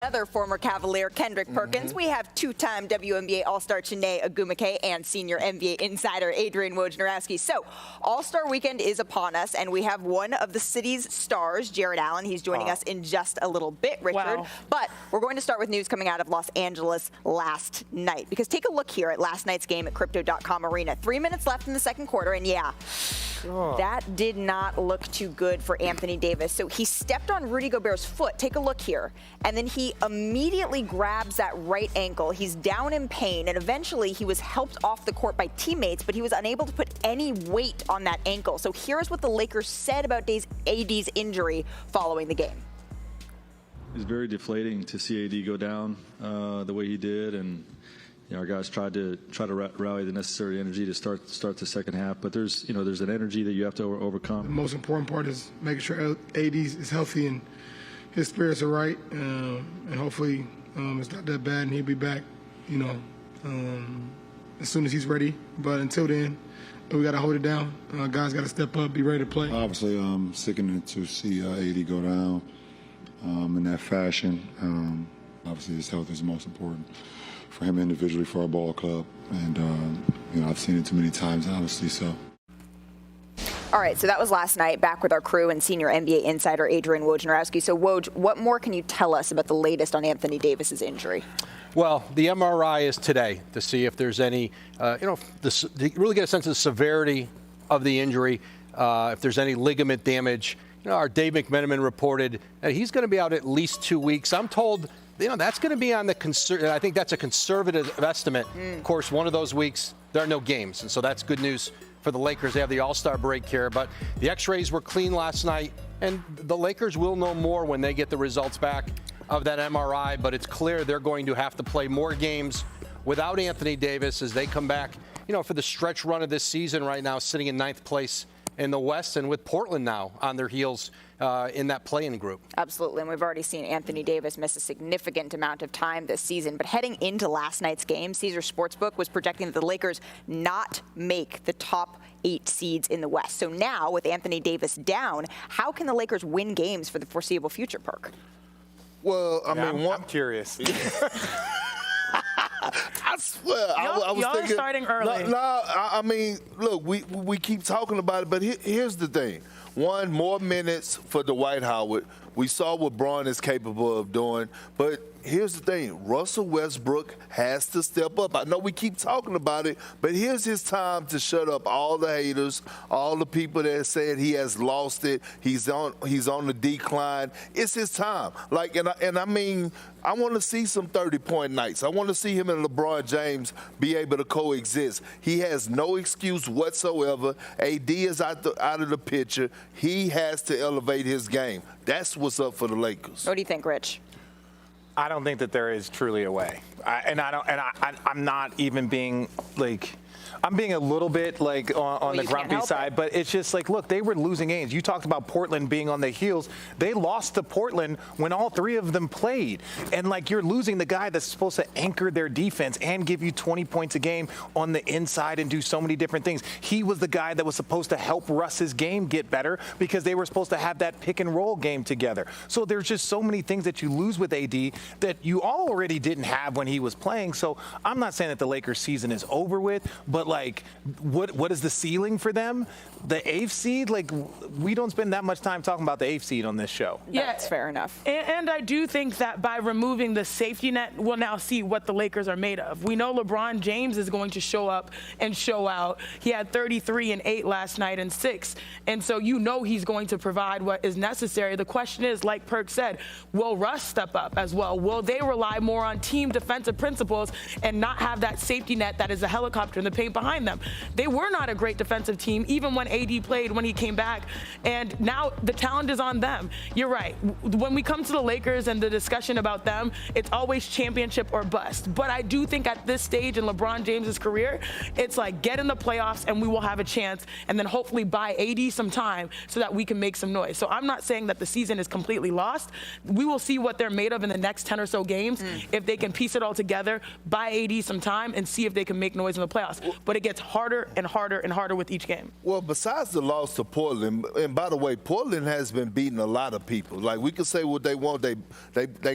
Another former Cavalier, Kendrick Perkins. We have two-time WNBA All-Star Chiney Ogwumike and senior NBA insider Adrian Wojnarowski. So, All-Star Weekend is upon us, and we have one of the city's stars, Jared Allen. He's joining us in just a little bit, Richard. Wow. But we're going to start with news coming out of Los Angeles last night. Because take a look here at last night's game at Crypto.com Arena. 3 minutes left in the second quarter, and that did not look too good for Anthony Davis. So he stepped on Rudy Gobert's foot. Take a look here. And then he immediately grabs that right ankle. He's down in pain, and eventually he was helped off the court by teammates, but he was unable to put any weight on that ankle. So here's what the Lakers said about AD's injury following the game. It's very deflating to see AD go down the way he did, and our guys tried to rally the necessary energy to start the second half. But there's an energy that you have to overcome. The most important part is making sure AD is healthy and his spirits are right, and hopefully it's not that bad and he'll be back, as soon as he's ready. But until then, we got to hold it down. Guys got to step up, be ready to play. Obviously, sickening to see AD go down in that fashion. Obviously, his health is the most important for him individually, for our ball club, and I've seen it too many times, obviously. So. All right, so that was last night, back with our crew and senior NBA insider Adrian Wojnarowski. So, Woj, what more can you tell us about the latest on Anthony Davis's injury? Well, the MRI is today to see if there's any, to really get a sense of the severity of the injury, if there's any ligament damage. Our Dave McMenamin reported that he's going to be out at least 2 weeks. I'm told, that's going to be on the I think that's a conservative estimate. Of course, one of those weeks, there are no games, and so that's good news for the Lakers. They have the All-Star break here, but the x-rays were clean last night, and the Lakers will know more when they get the results back of that MRI, but it's clear they're going to have to play more games without Anthony Davis as they come back, for the stretch run of this season right now, sitting in 9th place in the West, and with Portland now on their heels in that play-in group. Absolutely, and we've already seen Anthony Davis miss a significant amount of time this season. But heading into last night's game, Caesars Sportsbook was projecting that the Lakers not make the top 8 seeds in the West. So now, with Anthony Davis down, how can the Lakers win games for the foreseeable future, Perk? Well, I'm curious. I swear, I was y'all thinking. Are starting early. Look, we keep talking about it, but here's the thing. One, more minutes for Dwight Howard. We saw what Braun is capable of doing, but here's the thing. Russell Westbrook has to step up. I know we keep talking about it, but here's his time to shut up all the haters, all the people that said he has lost it. He's on the decline. It's his time. I want to see some 30-point nights. I want to see him and LeBron James be able to coexist. He has no excuse whatsoever. AD is out of the picture. He has to elevate his game. That's what's up for the Lakers. What do you think, Rich? I don't think that there is truly a way, I'm not even being I'm being a little bit on the grumpy side, but it's just look, they were losing games. You talked about Portland being on the heels. They lost to Portland when all 3 of them played. And you're losing the guy that's supposed to anchor their defense and give you 20 points a game on the inside and do so many different things. He was the guy that was supposed to help Russ's game get better because they were supposed to have that pick and roll game together. So there's just so many things that you lose with AD that you already didn't have when he was playing. So I'm not saying that the Lakers season is over with, but what is the ceiling for them? The 8th seed? We don't spend that much time talking about the 8th seed on this show. Yeah, that's fair enough. And I do think that by removing the safety net, we'll now see what the Lakers are made of. We know LeBron James is going to show up and show out. He had 33 and 8 last night and 6. And so he's going to provide what is necessary. The question is, like Perk said, will Russ step up as well? Will they rely more on team defensive principles and not have that safety net that is a helicopter in the paint behind them? They were not a great defensive team, even when AD played, when he came back. And now the talent is on them. You're right. When we come to the Lakers and the discussion about them, it's always championship or bust. But I do think at this stage in LeBron James's career, it's get in the playoffs and we will have a chance, and then hopefully buy AD some time so that we can make some noise. So I'm not saying that the season is completely lost. We will see what they're made of in the next 10 or so games. If they can piece it all together, buy AD some time, and see if they can make noise in the playoffs. but it gets harder and harder and harder with each game. Well, besides the loss to Portland, and by the way, Portland has been beating a lot of people. Like, we can say what they want. They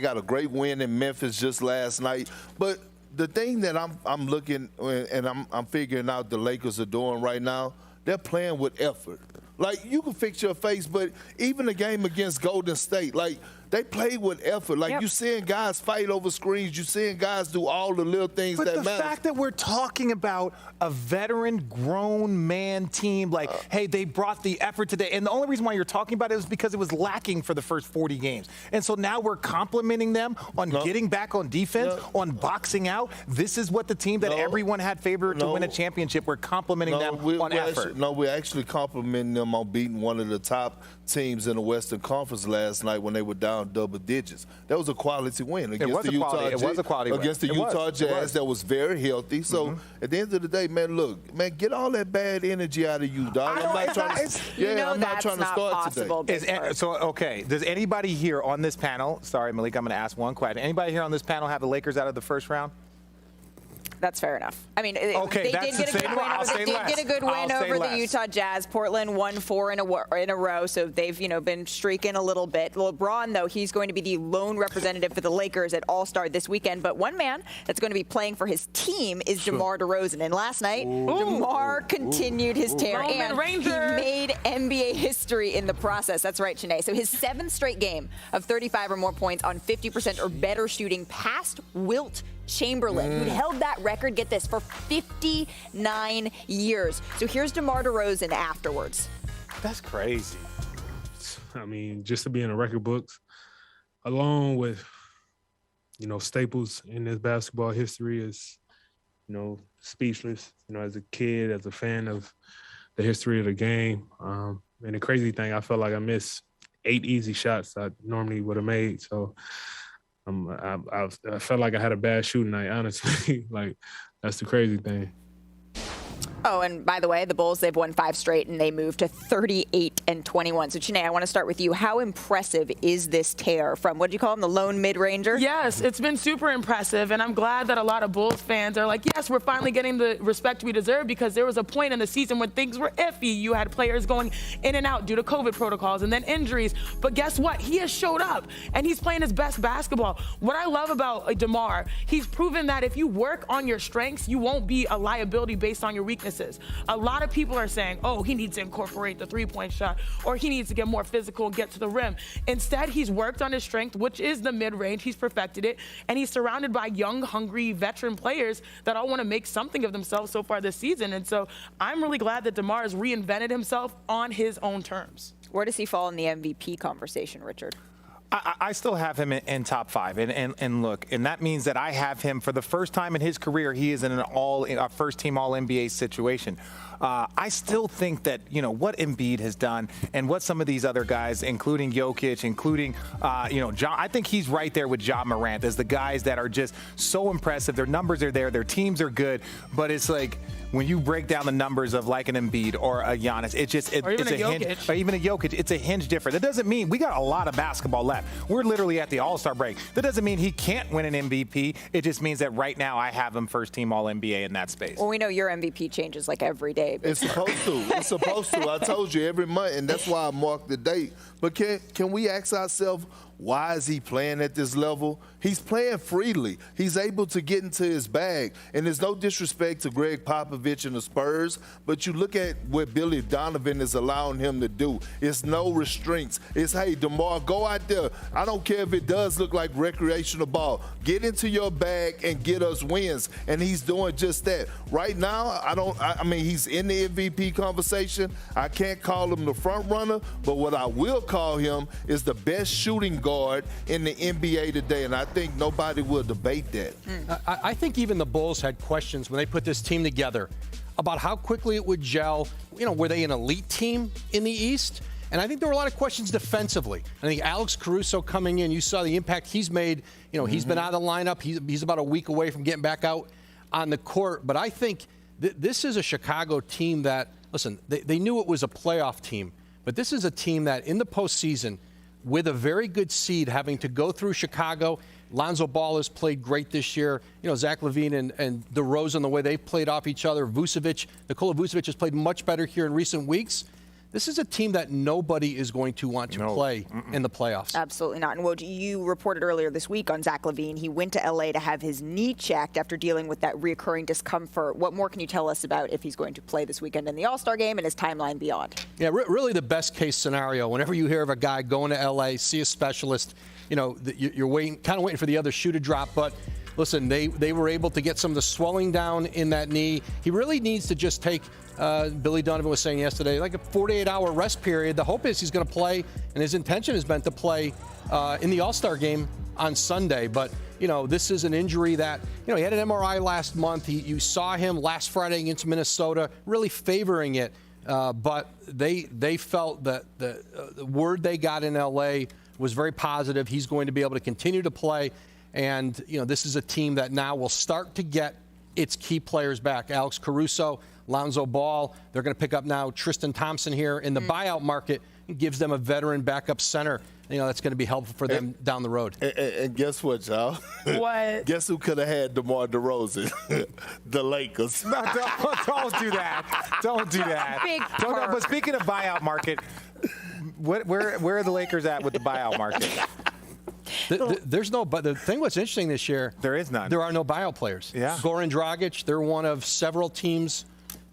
got a great win in Memphis just last night. But the thing that I'm looking and I'm figuring out the Lakers are doing right now, they're playing with effort. Like, you can fix your face, but even the game against Golden State, like, they play with effort. Like, you seeing guys fight over screens. You seeing guys do all the little things that matter. But the fact that we're talking about a veteran, grown man team, like, hey, they brought the effort today. And the only reason why you're talking about it is because it was lacking for the first 40 games. And so now we're complimenting them on getting back on defense, on boxing out. This is what the team that everyone had favored to win a championship. We're complimenting them on effort. We're actually complimenting them on beating one of the top teams in the Western Conference last night when they were down double digits. That was a quality win against the Utah Jazz. It was a quality win. Against the Utah Jazz that was very healthy. So at the end of the day, man, look, man, get all that bad energy out of you, dog. I'm not trying to start today. So, okay, does anybody here on this panel, sorry, Malik, I'm going to ask one question. Anybody here on this panel have the Lakers out of the first round? That's fair enough. I mean, they okay, did get a good win over the Utah Jazz. Portland won 4 in a row, so they've been streaking a little bit. LeBron, though, he's going to be the lone representative for the Lakers at All-Star this weekend. But one man that's going to be playing for his team is DeMar DeRozan. And last night, DeMar continued his tear, and he made NBA history in the process. That's right, Shanae. So his 7th straight game of 35 or more points on 50% or better shooting past Wilt Chamberlain, who'd held that record, get this, for 59 years. So here's DeMar DeRozan afterwards. That's crazy. I mean, just to be in the record books, along with, staples in this basketball history is, speechless, as a kid, as a fan of the history of the game. And the crazy thing, I felt like I missed 8 easy shots I normally would have made. So I felt like I had a bad shooting night, honestly. Like, that's the crazy thing. Oh, and by the way, the Bulls, they've won 5 straight, and they moved to 38-21. So, Chiney, I want to start with you. How impressive is this tear from, what do you call him, the lone mid-ranger? Yes, it's been super impressive, and I'm glad that a lot of Bulls fans are like, yes, we're finally getting the respect we deserve, because there was a point in the season when things were iffy. You had players going in and out due to COVID protocols and then injuries. But guess what? He has showed up, and he's playing his best basketball. What I love about DeMar, he's proven that if you work on your strengths, you won't be a liability based on your weaknesses. A lot of people are saying, oh, he needs to incorporate the three-point shot, or he needs to get more physical and get to the rim. Instead, he's worked on his strength, which is the mid-range. He's perfected it, and he's surrounded by young, hungry, veteran players that all want to make something of themselves so far this season. And so I'm really glad that DeMar has reinvented himself on his own terms. Where does he fall in the MVP conversation, Richard? I still have him in top 5, and look, and that means that I have him for the first time in his career. He is in a first-team All-NBA situation. I still think that what Embiid has done and what some of these other guys, including Jokic, including John, I think he's right there with Ja Morant as the guys that are just so impressive. Their numbers are there, their teams are good, but it's like when you break down the numbers of like an Embiid or a Giannis, it's a hinge, or even a Jokic, it's a hinge different. That doesn't mean we got a lot of basketball left. We're literally at the All-Star break. That doesn't mean he can't win an MVP. It just means that right now I have him first-team All-NBA in that space. Well, we know your MVP changes like every day. It's supposed to. It's supposed to. I told you every month, and that's why I marked the date. But can we ask ourselves, why is he playing at this level? He's playing freely. He's able to get into his bag. And there's no disrespect to Greg Popovich and the Spurs, but you look at what Billy Donovan is allowing him to do. It's no restraints. It's, hey, DeMar, go out there. I don't care if it does look like recreational ball. Get into your bag and get us wins. And he's doing just that. Right now, I mean, he's in the MVP conversation. I can't call him the front runner, but what I will call him is the best shooting guard in the NBA today, and I think nobody will debate that. I think even the Bulls had questions when they put this team together about how quickly it would gel. Were they an elite team in the East? And I think there were a lot of questions defensively. I think Alex Caruso coming in, you saw the impact he's made. He's been out of the lineup. He's about a week away from getting back out on the court. But I think this is a Chicago team that, listen, they knew it was a playoff team, but this is a team that in the postseason, with a very good seed, having to go through Chicago, Lonzo Ball has played great this year. You know, Zach LaVine and DeRozan, the way they've played off each other. Nikola Vucevic has played much better here in recent weeks. This is a team that nobody is going to want to play in the playoffs. Absolutely not. And Woj, you reported earlier this week on Zach LaVine. He went to L.A. to have his knee checked after dealing with that reoccurring discomfort. What more can you tell us about if he's going to play this weekend in the All-Star game and his timeline beyond? Yeah, really the best case scenario. Whenever you hear of a guy going to L.A., see a specialist, you know, you're kind of waiting for the other shoe to drop. But listen, they were able to get some of the swelling down in that knee. He really needs to just take, Billy Donovan was saying yesterday, like a 48-hour rest period. The hope is he's going to play, and his intention has been to play in the All-Star game on Sunday. But, you know, this is an injury that, you know, he had an MRI last month. You saw him last Friday against Minnesota really favoring it. But they felt that the word they got in L.A. was very positive. He's going to be able to continue to play. And, you know, this is a team that now will start to get its key players back. Alex Caruso, Lonzo Ball. They're going to pick up now Tristan Thompson here in the buyout market. It gives them a veteran backup center. You know, that's going to be helpful for them down the road. And guess what, y'all? What? Guess who could have had DeMar DeRozan? The Lakers. No, don't do that. Don't do that. Big But speaking of buyout market, where are the Lakers at with the buyout market? There's no, but the thing what's interesting this year, there is none. There are no buyout players. Yeah. Goran Dragic, they're one of several teams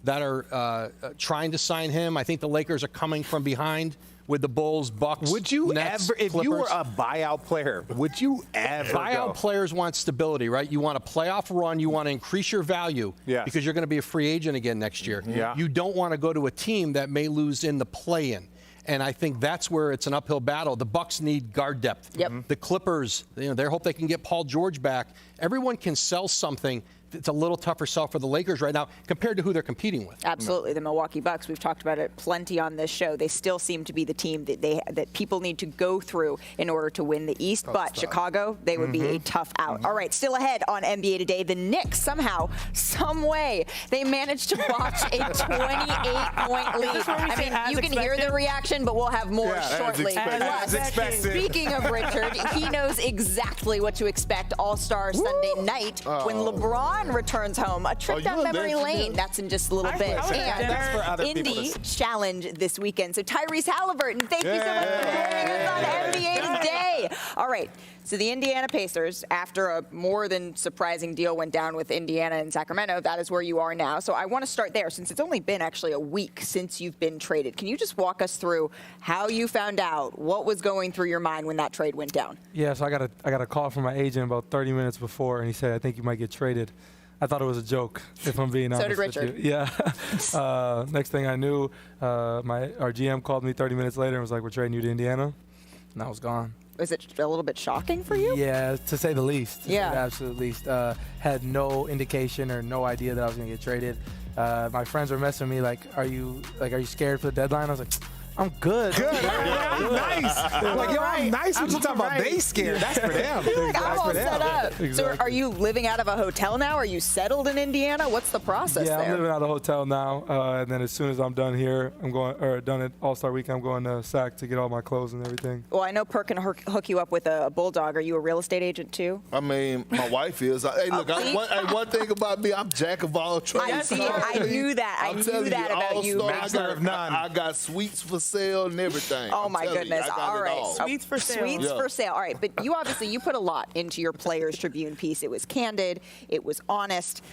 that are trying to sign him. I think the Lakers are coming from behind with the Bulls, Bucks, Would you Nets, ever, if Clippers. you were a buyout player, would you ever Buyout players want stability, right? You want a playoff run. You want to increase your value because you're going to be a free agent again next year. Yeah. You don't want to go to a team that may lose in the play-in. And I think that's where it's an uphill battle. The Bucks need guard depth. Yep. The Clippers, you know, they hope they can get Paul George back. Everyone can sell something. It's a little tougher sell for the Lakers right now compared to who they're competing with. Absolutely. The Milwaukee Bucks, we've talked about it plenty on this show. They still seem to be the team that people need to go through in order to win the East. But Chicago, they would be a tough out. All right, still ahead on NBA Today. The Knicks, somehow, some way, they managed to botch a 28-point lead. I mean, you can hear the reaction, but we'll have more shortly. As expected. Speaking of Richard, he knows exactly what to expect All-Star Sunday night when LeBron returns home. A trip down memory lane. That's in just a little bit. And Indy Challenge this weekend. So Tyrese Halliburton, thank you so much for joining us on NBA Today. All right. So the Indiana Pacers, after a more than surprising deal went down with Indiana and Sacramento, that is where you are now. So I want to start there since it's only been actually a week since you've been traded. Can you just walk us through how you found out, what was going through your mind when that trade went down? Yeah, so I got a call from my agent about 30 minutes before, and he said, I think you might get traded. I thought it was a joke, if I'm being honest. So did Richard. With you. Yeah. Next thing I knew, our GM called me 30 minutes later and was like, we're trading you to Indiana. And I was gone. Was it a little bit shocking for you? Yeah, to say the least. Yeah. To say the absolute least. Had no indication or no idea that I was going to get traded. My friends were messing with me like, are you scared for the deadline? I was like, I'm good. Nice. Like, yo, I'm nice. What you talking about? They scared. That's for them. Like, I'm all set up. Exactly. So are you living out of a hotel now? Are you settled in Indiana? What's the process Yeah, there? I'm living out of a hotel now. And then as soon as I'm done here, done at All-Star Week, I'm going to SAC to get all my clothes and everything. Well, I know Perk can hook you up with a bulldog. Are you a real estate agent too? I mean, my wife is. Hey, look, one thing about me, I'm jack of all trades. I knew that. I knew that about you. Master of none. I got suites for sale and everything. Oh, my goodness. All right. Sweets for sale. Sweets for sale. All right. But you obviously, you put a lot into your Players Tribune piece. It was candid. It was honest.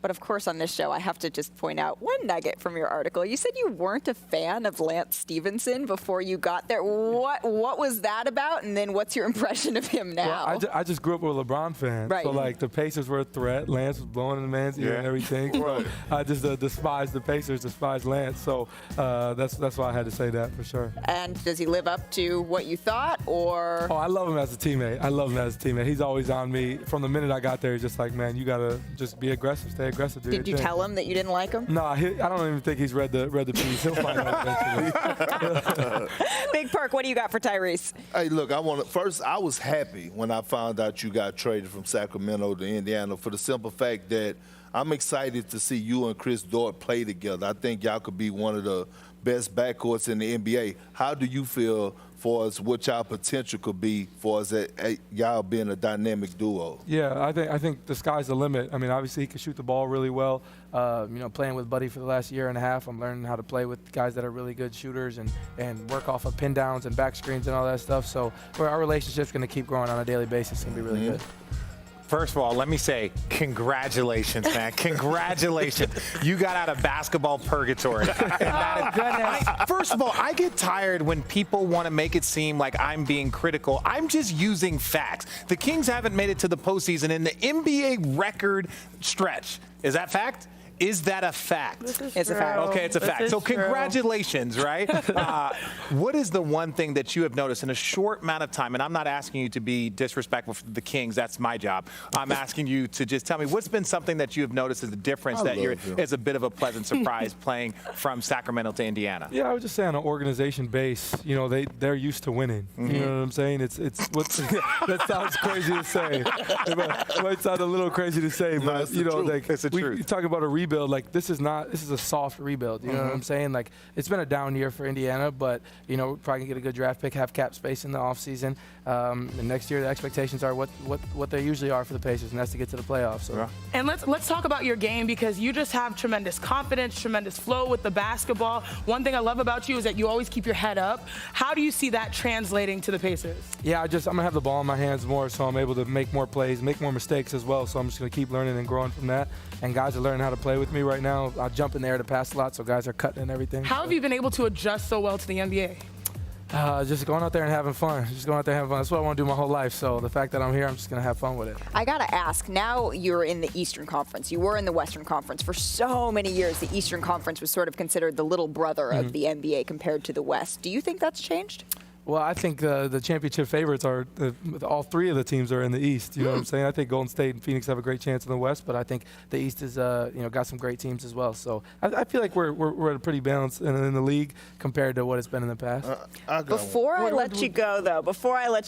But of course, on this show, I have to just point out one nugget from your article. You said you weren't a fan of Lance Stevenson before you got there. What was that about? And then what's your impression of him now? Well, I just grew up with a LeBron fan. Right. So, like, the Pacers were a threat. Lance was blowing in the man's ear and everything. Right. I just despised the Pacers, despised Lance. So that's why I had to say that for sure. And does he live up to what you thought, or? Oh, I love him as a teammate. He's always on me. From the minute I got there, he's just like, man, you got to just be aggressive, stay aggressive. Did you tell him that you didn't like him? No, I don't even think he's read the piece. He'll find out eventually. Big Perk, what do you got for Tyrese? Hey, look, first, I was happy when I found out you got traded from Sacramento to Indiana for the simple fact that I'm excited to see you and Chris Dort play together. I think y'all could be one of the best backcourts in the NBA. How do you feel for us what y'all potential could be for us y'all being a dynamic duo? Yeah, I think the sky's the limit. I mean, obviously he can shoot the ball really well. Playing with Buddy for the last year and a half, I'm learning how to play with guys that are really good shooters and work off of pin downs and back screens and all that stuff. So our relationship's going to keep growing on a daily basis. It's going to be really good. First of all, let me say congratulations, man. Congratulations. You got out of basketball purgatory. First of all, I get tired when people want to make it seem like I'm being critical. I'm just using facts. The Kings haven't made it to the postseason in the NBA record stretch. Is that fact? Is that a fact? It's a fact. Okay, it's a fact. So congratulations, right? What is the one thing that you have noticed in a short amount of time? And I'm not asking you to be disrespectful for the Kings. That's my job. I'm asking you to just tell me what's been something that you have noticed as a difference is a bit of a pleasant surprise playing from Sacramento to Indiana. Yeah, I would just say on an organization base, they're used to winning. You know what I'm saying? It's what that sounds crazy to say. It might sound a little crazy to say, but it's the truth. You talk about a rebuild. This is a soft rebuild. You know what I'm saying? Like, it's been a down year for Indiana, but we're probably gonna get a good draft pick, have cap space in the offseason. And next year the expectations are what they usually are for the Pacers, and that's to get to the playoffs. So. And let's talk about your game, because you just have tremendous confidence, tremendous flow with the basketball. One thing I love about you is that you always keep your head up. How do you see that translating to the Pacers? Yeah, I'm gonna have the ball in my hands more, so I'm able to make more plays, make more mistakes as well. So I'm just gonna keep learning and growing from that. And guys are learning how to play with me right now. I jump in the air to pass a lot, so guys are cutting and everything. How have you been able to adjust so well to the NBA? Just going out there and having fun. That's what I want to do my whole life. So the fact that I'm here, I'm just going to have fun with it. I got to ask, now you're in the Eastern Conference. You were in the Western Conference. For so many years, the Eastern Conference was sort of considered the little brother of the NBA compared to the West. Do you think that's changed? Well, I think the championship favorites are all three of the teams are in the East. You know what I'm saying? I think Golden State and Phoenix have a great chance in the West, but I think the East is got some great teams as well. So I feel like we're at a pretty balance in the league compared to what it's been in the past. Before I let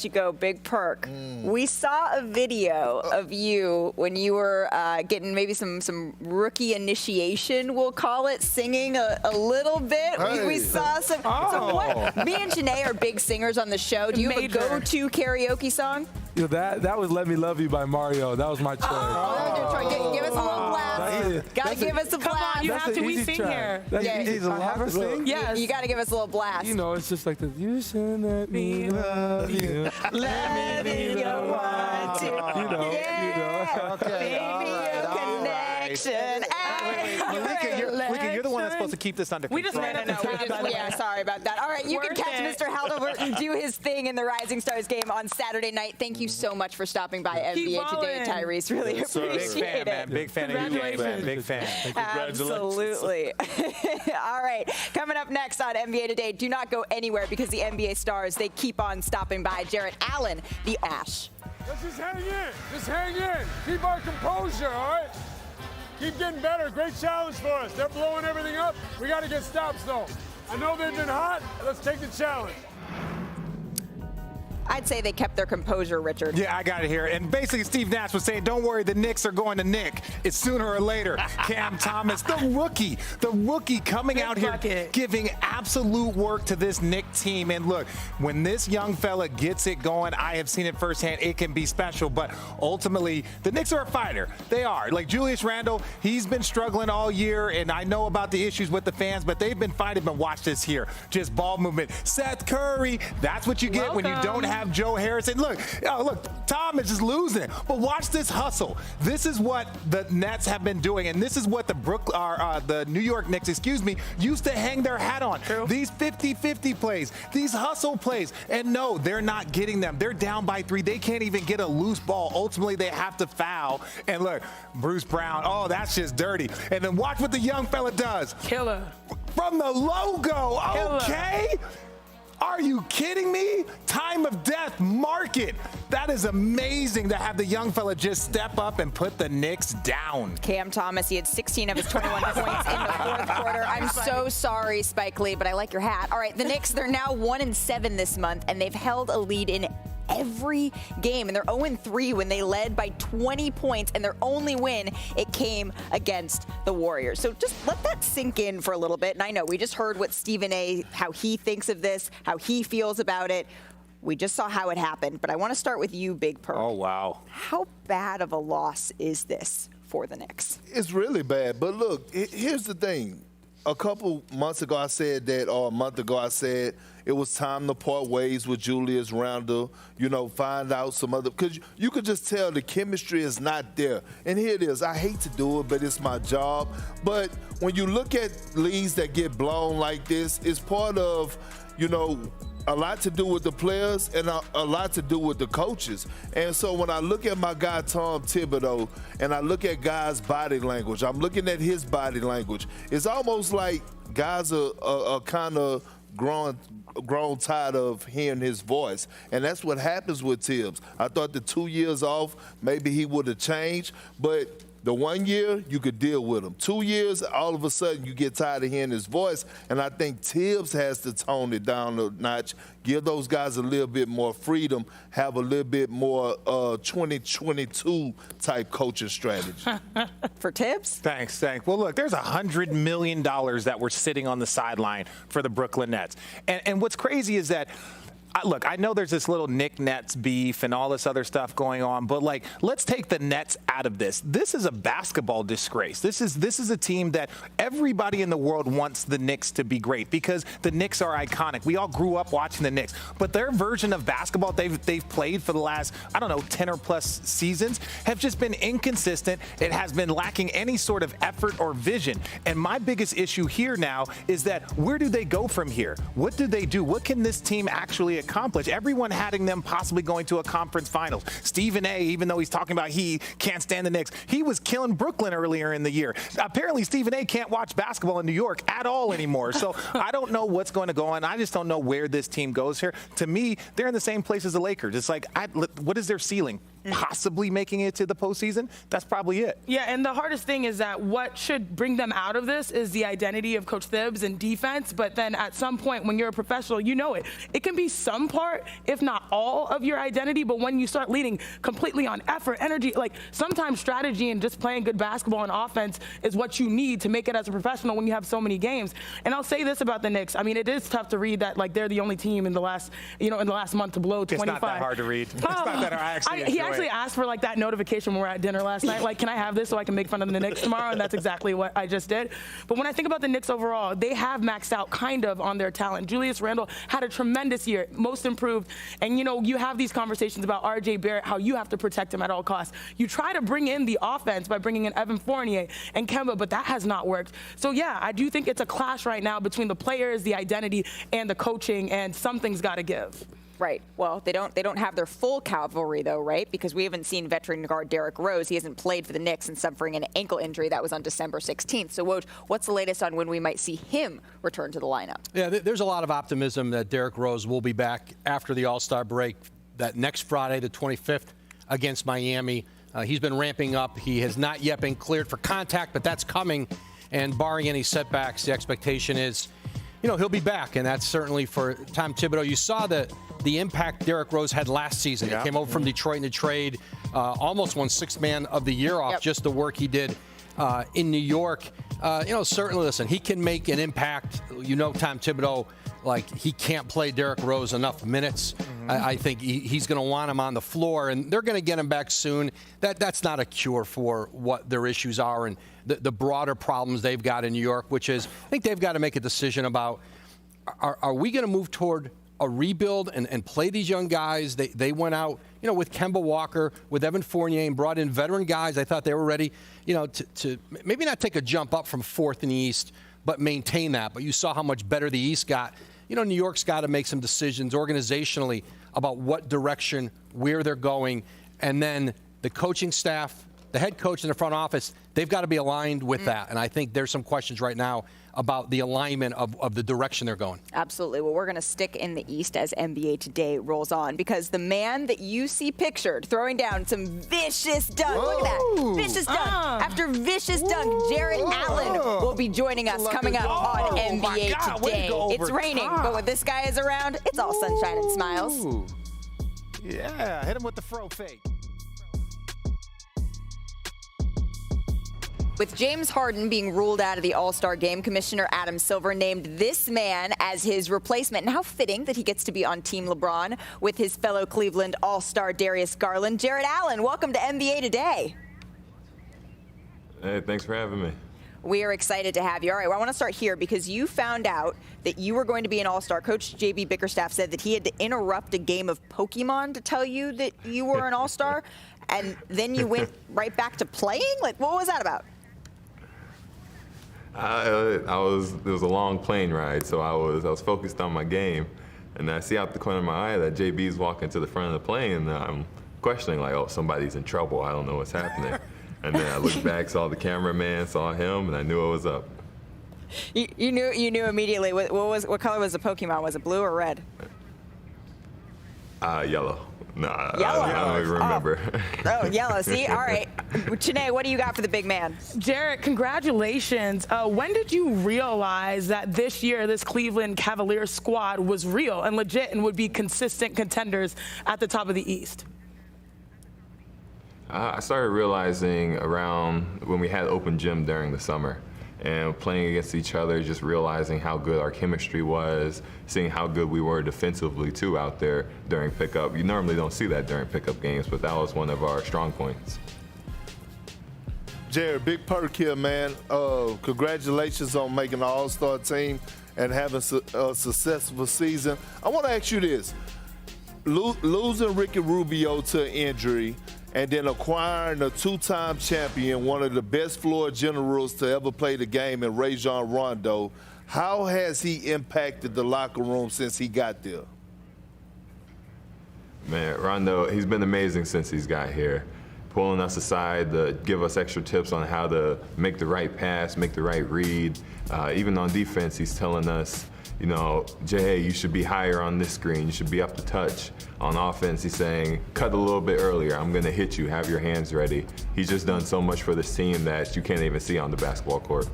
you go, Big Perk, we saw a video of you when you were getting maybe some rookie initiation, we'll call it, singing a little bit. Hey. We saw some. So what? Me and Janae are big singers on the show. Do you have a go-to karaoke song? That was "Let Me Love You" by Mario. That was my choice. Give us a little blast. Gotta give us a blast. Come on, you have to. We sing here. He's a lot to sing. Yes. You gotta give us a little blast. It's just like you should let me love you. Let me be the one to. Connection. Malika, you're the one that's supposed to keep this under control. Sorry about that. All right, you can catch Mr. Halliburton do his thing in the Rising Stars game on Saturday night. Thank you so much for stopping by NBA Today, Tyrese. Really appreciate it. Big fan of you, man. Big fan. Absolutely. All right, coming up next on NBA Today, do not go anywhere because the NBA stars, they keep on stopping by. Jarrett Allen, the Ash. Let's just hang in. Just hang in. Keep our composure, all right? Keep getting better. Great challenge for us. They're blowing everything up. We got to get stops, though. I know they've been hot. Let's take the challenge. I'd say they kept their composure, Richard. Yeah, I got it here. And basically, Steve Nash was saying, don't worry, the Knicks are going to Nick. It's sooner or later. Cam Thomas, the rookie coming out here giving absolute work to this Knick team. And look, when this young fella gets it going, I have seen it firsthand. It can be special. But ultimately, the Knicks are a fighter. They are. Like Julius Randle, he's been struggling all year. And I know about the issues with the fans, but they've been fighting. But watch this here. Just ball movement. Seth Curry, that's what you get when you don't have Joe Harris. And look, Tom is just losing. But watch this hustle. This is what the Nets have been doing, and this is what the New York Knicks, used to hang their hat on. True. These 50-50 plays, these hustle plays. And no, they're not getting them. They're down by 3. They can't even get a loose ball. Ultimately, they have to foul. And look, Bruce Brown, that's just dirty. And then watch what the young fella does. Killer. From the logo, okay? Are you kidding me? Time of death, mark it. That is amazing to have the young fella just step up and put the Knicks down. Cam Thomas, he had 16 of his 21 points in the fourth quarter. I'm so sorry, Spike Lee, but I like your hat. All right, the Knicks, they're now 1-7 this month, and they've held a lead in every game, and they're 0-3 when they led by 20 points, and their only win, it came against the Warriors. So just let that sink in for a little bit. And I know we just heard what Stephen A., how he thinks of this, how he feels about it. We just saw how it happened, but I want to start with you, Big Perk. Oh, wow. How bad of a loss is this for the Knicks? It's really bad. But look, here's the thing. A couple months ago I said that, or a month ago I said it was time to part ways with Julius Randle, find out some other, because you could just tell the chemistry is not there. And here it is. I hate to do it, but it's my job. But when you look at leads that get blown like this, it's part of, a lot to do with the players and a lot to do with the coaches. And so when I look at my guy Tom Thibodeau and I look at guys' body language, I'm looking at his body language. It's almost like guys are kind of grown tired of hearing his voice. And that's what happens with Tibbs. I thought the 2 years off, maybe he would have changed, but the 1 year, you could deal with him. 2 years, all of a sudden, you get tired of hearing his voice. And I think Tibbs has to tone it down a notch, give those guys a little bit more freedom, have a little bit more 2022 type coaching strategy. For Tibbs? Thanks. Well, look, there's $100 million that were sitting on the sideline for the Brooklyn Nets. And what's crazy is that, look, I know there's this little Knicks-Nets beef and all this other stuff going on, but let's take the Nets out of this. This is a basketball disgrace. This is a team that everybody in the world wants the Knicks to be great because the Knicks are iconic. We all grew up watching the Knicks, but their version of basketball they've played for the last, 10 or plus seasons have just been inconsistent. It has been lacking any sort of effort or vision. And my biggest issue here now is that where do they go from here? What do they do? What can this team actually accomplish? Everyone having them possibly going to a conference finals. Stephen A., even though he's talking about he can't stand the Knicks, he was killing Brooklyn earlier in the year. Apparently, Stephen A. can't watch basketball in New York at all anymore. So I don't know what's going to go on. I just don't know where this team goes here. To me, they're in the same place as the Lakers. It's like, what is their ceiling? Possibly making it to the postseason? That's probably it. Yeah, and the hardest thing is that what should bring them out of this is the identity of Coach Thibs and defense, but then at some point when you're a professional, you know it. It can be some part, if not all, of your identity, but when you start leaning completely on effort, energy, sometimes strategy and just playing good basketball and offense is what you need to make it as a professional when you have so many games. And I'll say this about the Knicks. I mean, it is tough to read that they're the only team in the last, in the last month to blow 25. It's not that hard to read. It's not that hard. He actually asked for that notification when we were at dinner last night. Can I have this so I can make fun of the Knicks tomorrow? And that's exactly what I just did. But when I think about the Knicks overall, they have maxed out kind of on their talent. Julius Randle had a tremendous year, most improved. And you have these conversations about RJ Barrett, how you have to protect him at all costs. You try to bring in the offense by bringing in Evan Fournier and Kemba, but that has not worked. So yeah, I do think it's a clash right now between the players, the identity, and the coaching, and something's got to give. Right. Well, they don't have their full cavalry, though, right? Because we haven't seen veteran guard Derrick Rose. He hasn't played for the Knicks and suffering an ankle injury that was on December 16th. So, Woj, what's the latest on when we might see him return to the lineup? Yeah, there's a lot of optimism that Derrick Rose will be back after the All-Star break, that next Friday, the 25th, against Miami. He's been ramping up. He has not yet been cleared for contact, but that's coming. And barring any setbacks, the expectation is, he'll be back. And that's certainly for Tom Thibodeau. You saw the impact Derrick Rose had last season. He came over from Detroit in the trade, almost won Sixth Man of the Year off just the work he did in New York. Certainly, listen, he can make an impact. Tom Thibodeau, he can't play Derrick Rose enough minutes. I think he's going to want him on the floor, and they're going to get him back soon. That's not a cure for what their issues are and the broader problems they've got in New York, which is I think they've got to make a decision about are we going to move toward a rebuild and play these young guys. They went out, with Kemba Walker, with Evan Fournier, and brought in veteran guys. I thought they were ready, to maybe not take a jump up from fourth in the East, but maintain that. But you saw how much better the East got. New York's got to make some decisions organizationally about what direction, where they're going, and then the coaching staff, the head coach and the front office, they've got to be aligned with that. And I think there's some questions right now about the alignment of the direction they're going. Absolutely. Well, we're going to stick in the East as NBA Today rolls on, because the man that you see pictured throwing down some vicious dunk, look at that, vicious dunk after vicious dunk, Jarrett Allen will be joining us coming up on NBA Today. It's raining, but when this guy is around, it's all sunshine and smiles. Yeah, hit him with the fro fake. With James Harden being ruled out of the All-Star game, Commissioner Adam Silver named this man as his replacement. And how fitting that he gets to be on Team LeBron with his fellow Cleveland All-Star Darius Garland. Jarrett Allen, welcome to NBA Today. Hey, thanks for having me. We are excited to have you. All right, well, I want to start here because you found out that you were going to be an All-Star. Coach JB Bickerstaff said that he had to interrupt a game of Pokemon to tell you that you were an All-Star, and then you went right back to playing? Like, what was that about? It was a long plane ride, so I was focused on my game, and I see out the corner of my eye that JB's walking to the front of the plane, and I'm questioning like, oh, somebody's in trouble. I don't know what's happening. And then I looked back, saw the cameraman, saw him, and I knew it was up. You knew immediately. What color was the Pokemon? Was it blue or red? Yellow. Nah, Yellow. I don't even remember. Oh, yellow. See? All right. Chene, what do you got for the big man? Jarrett, congratulations. When did you realize that this year this Cleveland Cavaliers squad was real and legit and would be consistent contenders at the top of the East? I started realizing around when we had open gym during the summer and playing against each other, just realizing how good our chemistry was, seeing how good we were defensively too out there during pickup. You normally don't see that during pickup games, but that was one of our strong points. Jared, big perk here, man. Congratulations on making the All-Star team and having a successful season. I want to ask you this. Losing Ricky Rubio to injury and then acquiring a two-time champion, one of the best floor generals to ever play the game in Rajon Rondo, how has he impacted the locker room since he got there? Man, Rondo, he's been amazing since he's got here, pulling us aside to give us extra tips on how to make the right pass, make the right read. Even on defense, he's telling us, you know, Jay, you should be higher on this screen. You should be up to touch. On offense, he's saying, cut a little bit earlier. I'm going to hit you. Have your hands ready. He's just done so much for this team that you can't even see on the basketball court.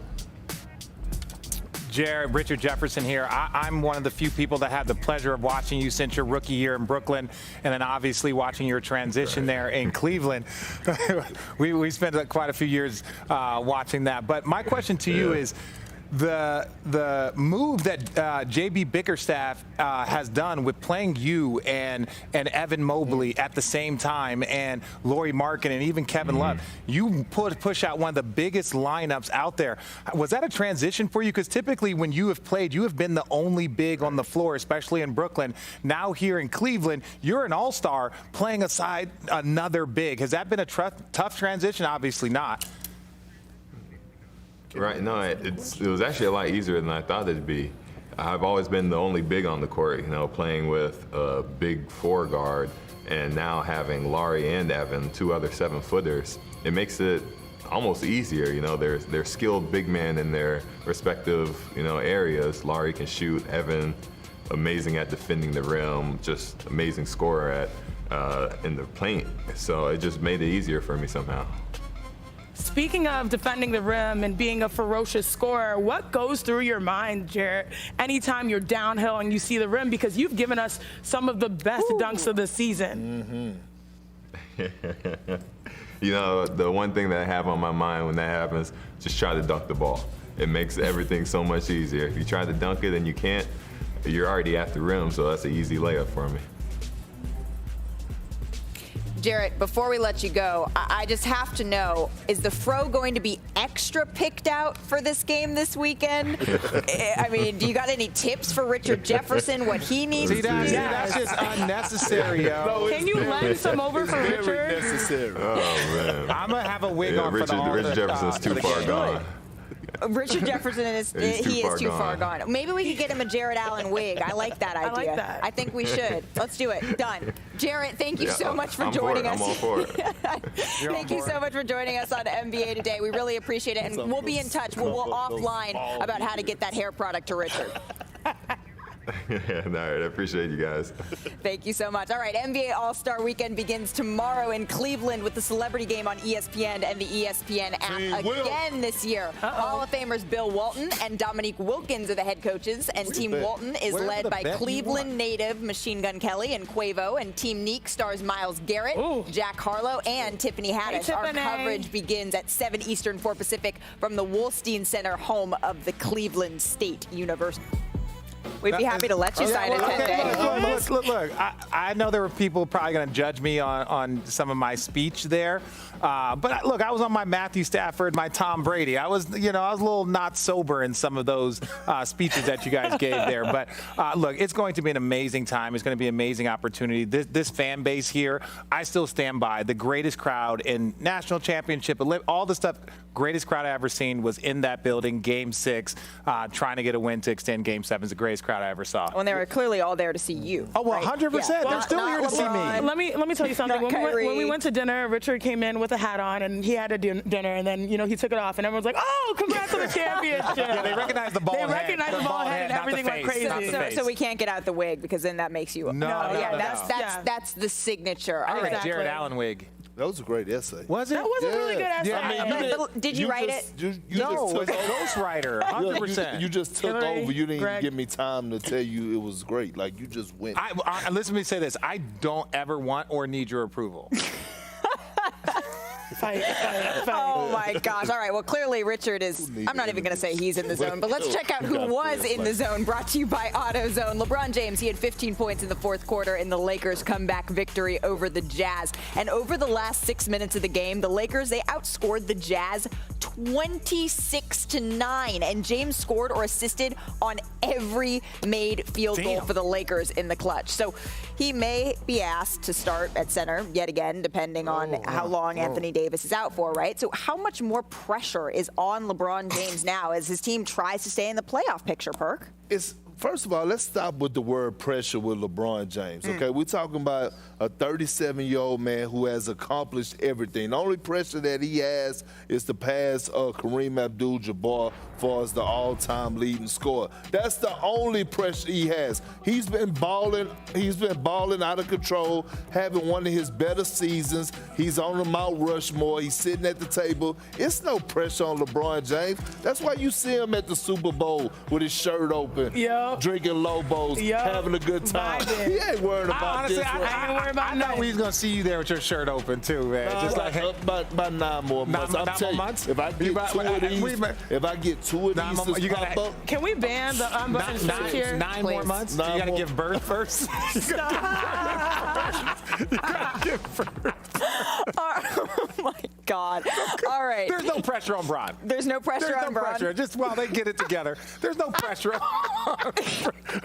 Jared, Richard Jefferson here. I'm one of the few people that had the pleasure of watching you since your rookie year in Brooklyn, and then obviously watching your transition there in Cleveland. we spent quite a few years watching that. But my question to you is, the move that JB Bickerstaff has done with playing you and Evan Mobley at the same time, and Lauri Markkanen and even Kevin Love, you push out one of the biggest lineups out there. Was that a transition for you? Because typically when you have played, you have been the only big on the floor, especially in Brooklyn. Now here in Cleveland, you're an all-star playing aside another big. Has that been a tough transition? Obviously not. Right, no, it was actually a lot easier than I thought it'd be. I've always been the only big on the court, you know, playing with a big four guard, and now having Lauri and Evan, two other 7-footers, it makes it almost easier. You know, they're skilled big men in their respective, you know, areas. Lauri can shoot, Evan amazing at defending the rim, just amazing scorer at in the paint. So it just made it easier for me somehow. Speaking of defending the rim and being a ferocious scorer, what goes through your mind, Jarrett, anytime you're downhill and you see the rim? Because you've given us some of the best dunks of the season. You know, the one thing that I have on my mind when that happens, just try to dunk the ball. It makes everything so much easier. If you try to dunk it and you can't, you're already at the rim, so that's an easy layup for me. Jarrett, before we let you go, I just have to know, is the fro going to be extra picked out for this game this weekend? I mean, do you got any tips for Richard Jefferson, what he needs to do? That's just unnecessary, yo. Can you lend some over for Richard? Necessary. Oh, man. I'm going to have a wig on for the Richard Jefferson's too far gone. Richard Jefferson is too far gone. Maybe we could get him a Jarrett Allen wig. I like that idea. I like that. I think we should. Let's do it. Done. Jarrett, thank you so much for joining us. I'm all for it. Thank you so much for joining us on NBA Today. We really appreciate it, and we'll be in touch. We'll offline about how to get that hair product to Richard. Yeah, all right. I appreciate you guys. Thank you so much. All right, NBA All-Star Weekend begins tomorrow in Cleveland with the Celebrity Game on ESPN and the ESPN app again this year. Hall of Famers Bill Walton and Dominique Wilkins are the head coaches, and Team Walton is led by Cleveland native Machine Gun Kelly and Quavo, and Team Neek stars Myles Garrett, Jack Harlow, and Tiffany Haddish. Our coverage begins at 7 Eastern, 4 Pacific from the Wolstein Center, home of the Cleveland State University. We'd be happy to let you sign a 10-day. Look, I know there were people probably going to judge me on some of my speech there. But look, I was on my Matthew Stafford, my Tom Brady. I was a little not sober in some of those speeches that you guys gave there. But look, it's going to be an amazing time. It's going to be an amazing opportunity. This fan base here, I still stand by. The greatest crowd in national championship, all the stuff, greatest crowd I ever seen was in that building, Game 6, trying to get a win to extend Game 7. It's the greatest crowd I ever saw. When they were clearly all there to see you. Oh, well, right? 100%. Yeah. They're still here to see me. Let me tell you something. When we went to dinner, Richard came in with a hat on, and he had a dinner, and then he took it off, and everyone's like, "Oh, congrats on the championship!" Yeah, they recognized the ball head. They recognized the ball head, and everything went crazy. So we can't get out the wig because then that makes you. That's the signature. I All think right. Jared Allen wig. That was a great essay. Was it? That was a really good essay. Yeah, Did you write it? No, it was a ghostwriter, 100%. You just took Hillary, over. You didn't Greg. even give me time to tell you it was great. Like, you just went. Listen to me say this. I don't ever want or need your approval. Fight. Oh my gosh. All right. Well, clearly Richard is, I'm not even going to say he's in the zone, but let's check out who was in the zone, brought to you by AutoZone. LeBron James, he had 15 points in the fourth quarter in the Lakers' comeback victory over the Jazz. And over the last 6 minutes of the game, the Lakers, they outscored the Jazz 26-9. And James scored or assisted on every made field goal for the Lakers in the clutch. So he may be asked to start at center yet again, depending on how long Anthony Davis is out for, right? So how much more pressure is on LeBron James now as his team tries to stay in the playoff picture, Perk? First of all, let's stop with the word pressure with LeBron James, okay? We're talking about a 37-year-old man who has accomplished everything. The only pressure that he has is to pass Kareem Abdul-Jabbar far as the all-time leading scorer. That's the only pressure he has. He's been balling out of control, having one of his better seasons. He's on the Mount Rushmore. He's sitting at the table. It's no pressure on LeBron James. That's why you see him at the Super Bowl with his shirt open, drinking Lobos, having a good time. He ain't worried about this. I ain't worried about I know nothing. he's going to see you there with your shirt open, too, man. Just like, about 9 more months. I'm telling you, if I get two of these to pop up. Can we ban the unbuttoned shirt here? 9 more months? You got to give birth first? You got to give birth. Oh my God. All right. There's no pressure on Bron. There's no pressure on Bron. Pressure. Just while they get it together. There's no pressure on.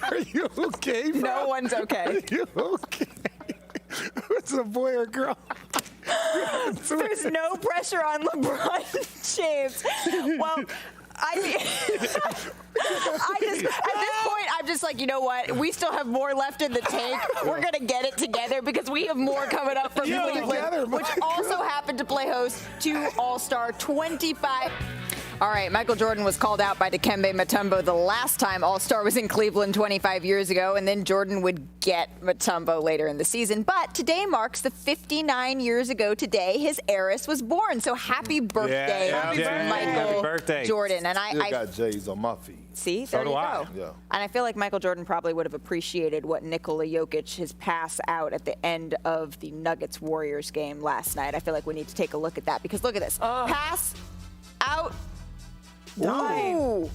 Are you okay, bro? No one's okay. Are you okay? It's a boy or girl? There's no pressure on LeBron James. Well, at this point, I'm just like, you know what? We still have more left in the tank. We're going to get it together because we have more coming up from Cleveland, which also happened to play host to All-Star 25. All right, Michael Jordan was called out by Dikembe Mutombo the last time All-Star was in Cleveland 25 years ago, and then Jordan would get Mutombo later in the season. But today marks the 59 years ago today his heiress was born. So happy birthday, Michael Jordan. And I got J's on my feet. See, there you go. Yeah. And I feel like Michael Jordan probably would have appreciated what Nikola Jokic, his pass out at the end of the Nuggets-Warriors game last night. I feel like we need to take a look at that because look at this. Pass out. Ooh.